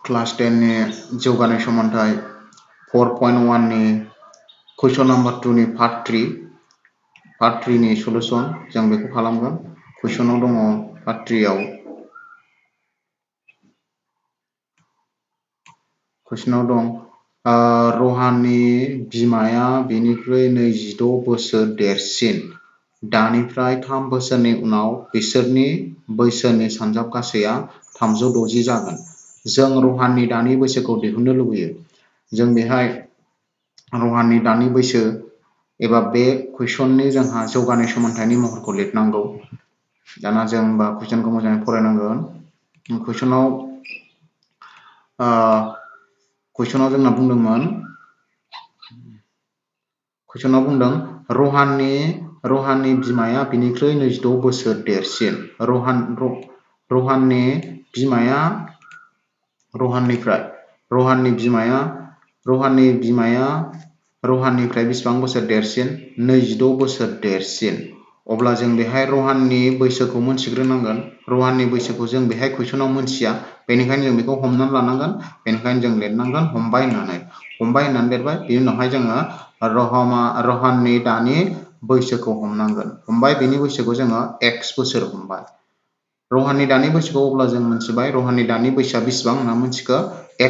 Class 10 नि जौगानाय समानथाइ 4.1 नि कुइसन नम्बर 2 नि पार्ट 3 नि सलुशन जों बेखौ खालामगोन। कुइसनाव दङ पार्ट 3 आव कुइसनाव दं रहाननि बिमाया बिनिख्रुइ 26 बोसोर देरसिन। दानिफ्राय 3 बोसोरनि उनाव बिसोरनि बैसोनि सानजाबगासैया 360 जागोन। जों रहाननि दानि बैसोखौ दिहुननो लुबैयो। जों बेहाय रहाननि दानि बैसो एबा बे कुइसननि जोंहा जौगानाय समानथाइनि महरखौ लिरनांगौ। दाना जों बा कुइसनखौ मोजाङै फरायनांगोन। कुइसनाव जोंना बुंदोंमोन रहाननि बिमाया बिनिख्रुइ 26 बोसोर देरसिन। रहाननि बिमाया रहाननिफ्राय बेसेबां बोसोर देरसिन? 26 बोसोर देरसिन। अब्ला जों बेहाय रहाननि बैसोखौ मोनथिग्रोनांगोन। रहाननि बैसोखौ जों बेहाय कुइसनाव मोनथिया, बेनिखायनो जों बेखौ हमनानै लानांगोन। बेनिखायनो जों लिरनांगोन हमबाय होननानै लिरबाय। बिनि उनावहाय जोङो रहाननि दानि बैसोखौ हमनांगोन। हमबाय, बेनि बैसोखौ जोङो x बोसोर हमबाय। रहाननि दानि बैसोखौ अब्ला जों मोनथिबाय रहाननि दानि बैसोआ बेसेबां होनना मोनथिखो?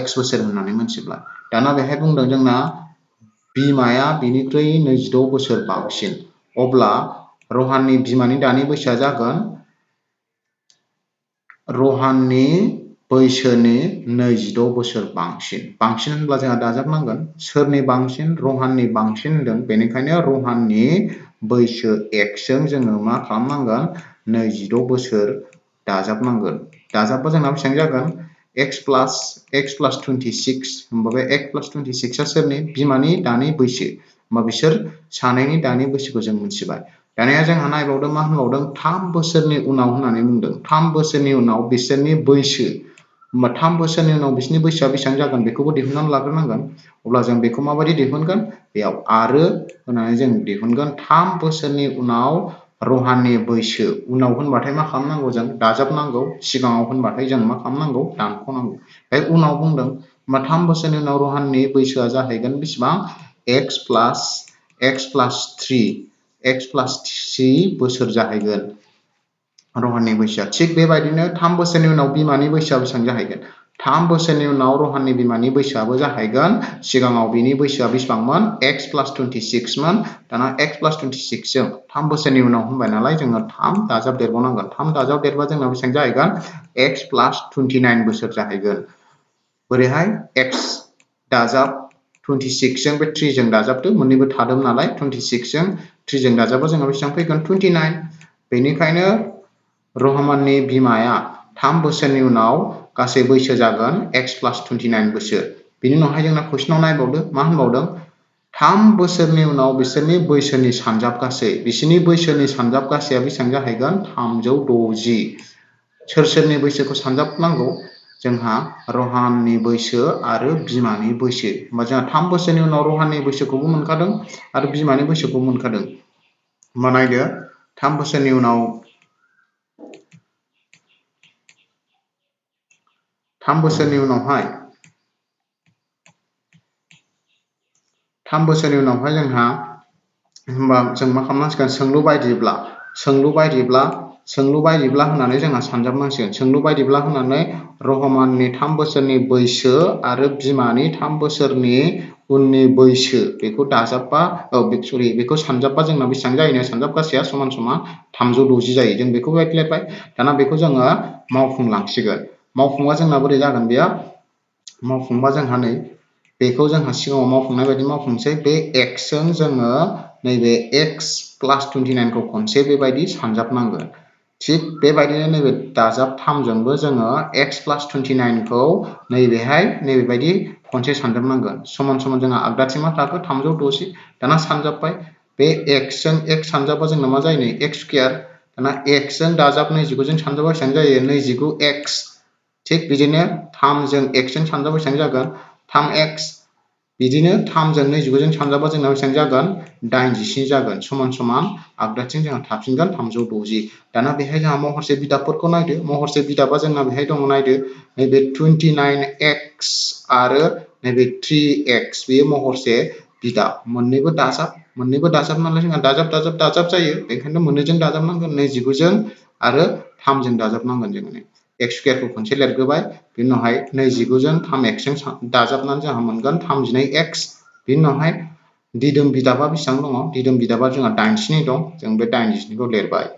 x बोसोर होननानै मोनथिबाय। दाना बेहाय बुंदों जोंना बिमाया बिनिख्रुइ 26 बोसोर बांसिन। अब्ला रहाननि बिमानि दानि बैसोआ जागोन रहाननि बैसोनि 26 बोसोर बांसिन। बांसिन होनब्ला जोंहा दाजाबनांगोन। सोरनि बांसिन? रहाननि बांसिन होनदों, बेनिखायनो रहाननि बैसो x जों जोङो मा खालामनांगोन? 26 बोसोर दाजाबनांगोन। दाजाबबा जोंना बेसेबां जागोन? x plus 26। होमबा बे x plus 26 आ सोरनि? बिमानि दानि बैसो। होमबा बिसोर सानैनि दानि बैसोखौ जों मोनथिबाय। दानिया जोंहा नायबावदों मा होनबावदों? 3 बोसोरनि उनाव होननानै बुंदों। 3 बोसोरनि उनाव बिसोरनि बैसो। होमबा 3 बोसोरनि उनाव बिसोरनि बैसोआ बेसेबां जागोन? बेखौबो दिहुननानै लाग्रोनांगोन। अब्ला जों बेखौ माबायदि दिहुनगोन? बेयाव आरो होनानै जों दिहुनगोन 3 बोसोरनि उनाव रहाननि बैसो। उनाव होनबाथाय मा खालामनांगौ? जों दाजाबनांगौ। सिगाङाव होनबाथाय जों मा खालामनांगौ? दानख'नांगौ। बे उनाव बुंदों, होमबा 3 बोसोरनि उनाव रहाननि बैसोआ जाहैगोन बेसेबां? x plus 3 बोसोर जाहैगोन रहाननि बैसोआ। थिग बेबायदिनो 3 बोसोरनि उनाव बिमानि बैसोआ बेसेबां जाहैगोन? 3 बोसोरनि उनाव रहाननि बिमानि बैसोआबो जाहैगोन, सिगाङाव बिनि बैसोआ बेसेबांमोन? x plus 26 मोन। दाना x plus 26 जों 3 बोसोरनि उनाव होनबाय नालाय जोङो 3 दाजाबदेरबावनांगोन। 3 दाजाबदेरबा जोंना बेसेबां जाहैगोन? x plus 29 बोसोर जाहैगोन। बोरैहाय? x दाजाब 26 जों बे 3 जों दाजाबदो, मोननैबो थादों नालाय 26 जों 3 जों दाजाबा जोंहा बेसेबां फैगोन? 29। बेनिखायनो रहाननि बिमाया 3 बोसोरनि उनाव गासै बैसो जागोन x plus 29 बोसोर। बिनि उनावहाय जोंना कुइसनाव नायबावदो मा होनबावदों? 3 बोसोरनि उनाव बिसोरनि बैसोनि सानजाबगासै। बिसोरनि बैसोनि सानजाबगासैया बेसेबां जाहैगोन? 360। सोरनि बैसोखौ सानजाबनांगौ? जोंहा रहाननि बैसो आरो बिमानि बैसो। होमबा जोंहा 3 बोसोरनि उनाव रहाननि बैसोखौबो मोनखादों आरो बिमानि बैसोखौबो मोनखादों। होमबा नायदो 3 बोसोरनि उनाव 3 बोसोरनि उनावहाय जोंहा होमबा जों मा खालामनांसिगोन? सोंलु बायदिब्ला होननानै जोंहा सानजाबनांसिगोन। सोंलु बायदिब्ला होननानै रहाननि 3 बोसोरनि बैसो आरो बिमानि 3 बोसोरनि उननि बैसो बेखौ बेखौ सानजाबबा जोंना बेसेबां जायो? सानजाबगासैया समान समान 360 जायो। जों बेखौ बेबायदि लिरबाय। दाना बेखौ जोङो मावफुंलांसिगोन। मावफुंबा जोंना बोरै जागोन बेयो? मावफुंबा जोंहा नै बेखौ जोंहा सिगाङाव मावफुंनाय बायदि मावफुंसै। बे x जों जोङो नैबे x plus 29 खौ खनसे बेबायदि सानजाबनांगोन। थिग बेबायदिनो नैबे दाजाब 3 जोंबो जोङो x plus 29 खौ नैबेबायदि खनसे सानजाबनांगोन। समान समान जोंहा आगदाथिं मा थाखो? 360। दाना सानजाबबाय। बे x जों x सानजाबबा जोंना मा जायो? x square. दाना x जों दाजाब 29 जों सानजाबबा बेसेबां जायो? 29x। थिग बिदिनो 3 जों x जों सानजाबबा बेसेबां जागोन? 3x। बिदिनो 3 जों 29 जों सानजाबा जोंना बेसेबां जागोन 87 जागोन समान समान आगदाथिं जोंहा थाफिनगोन 360 दाना बेहाय जोंहा महरसे बिदाबफोरखौ नायदो महरसे बिदाबा जोंना बेहाय दङ नायदो नैबे 29x आरो नैबे 3x बेयो महरसे बिदाब मोननैबो दाजाब नालाय जोंहा दाजाब जायो बेखायनो मोननैजों दाजाबनांगोन 29 जों आरो 3 जों दाजाबनांगोन जोङो x स्क्वायर को खनसे लिरग्रोबाय बिनि उनावहाय 29 जों 3x जों दाजाबनानै जोंहा मोनगोन 32x बिनि उनावहाय दिदोम बिदाबा बेसेबां दङ दिदोम बिदाबा जोंहा 87 दं जों बे 87 खौ लिरबाय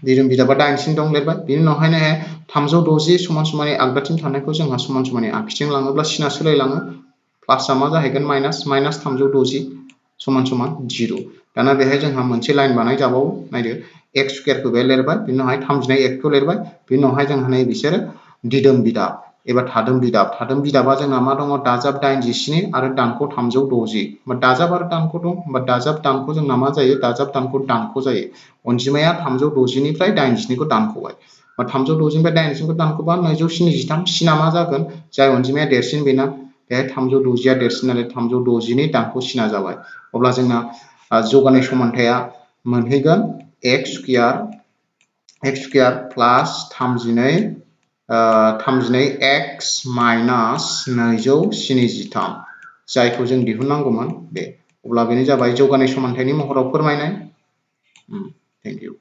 दिदोम बिदाबा 87 दं लिरबाय बिनि उनावहायनो 360 समान समानै आगदाथिं थानायखौ जोंहा समान समानै आगसिथिं लाङोब्ला सिना सोलायलाङो प्लासआ मा जाहैगोन माइनास 360 समान समान 0 दाना बेहाय जोंहा मोनसे लाइन बानाय जाबावो नायदो x स्क्वायर को बे लिरबाय बिनि उनावहाय 32x खौ लिरबाय बिनि उनावहाय जोंहा नै बिसोर दिदोम बिदाब एबा थादोम बिदाबा जोंना मा दङ दाजाब 87 आरो दानख' 360 दाजाब आरो दानख' दं होमबा दाजाब दानख' जोंना मा जायो दाजाब दानख' जायो अनजिमाया 360 निफ्राय 87 खौ दानख'बाय 360 निफ्राय 87 खौ दानख'बा 273 सिना मा जागोन जाय अनजिमाया देरसिन बेना बेहाय 360 आ देरसिन नालाय 360 नि दानख' सिना जाबाय अब्ला जोंना जौगानाय समानथाया मोनहैगोन x स्क्वायर प्लास 32x माइनास 273 जायखौ जों दिहुननांगौमोन बे अब्ला बेनो जाबाय जौगानाय समानथायनि महराव फोरमायनाय थेंक इउ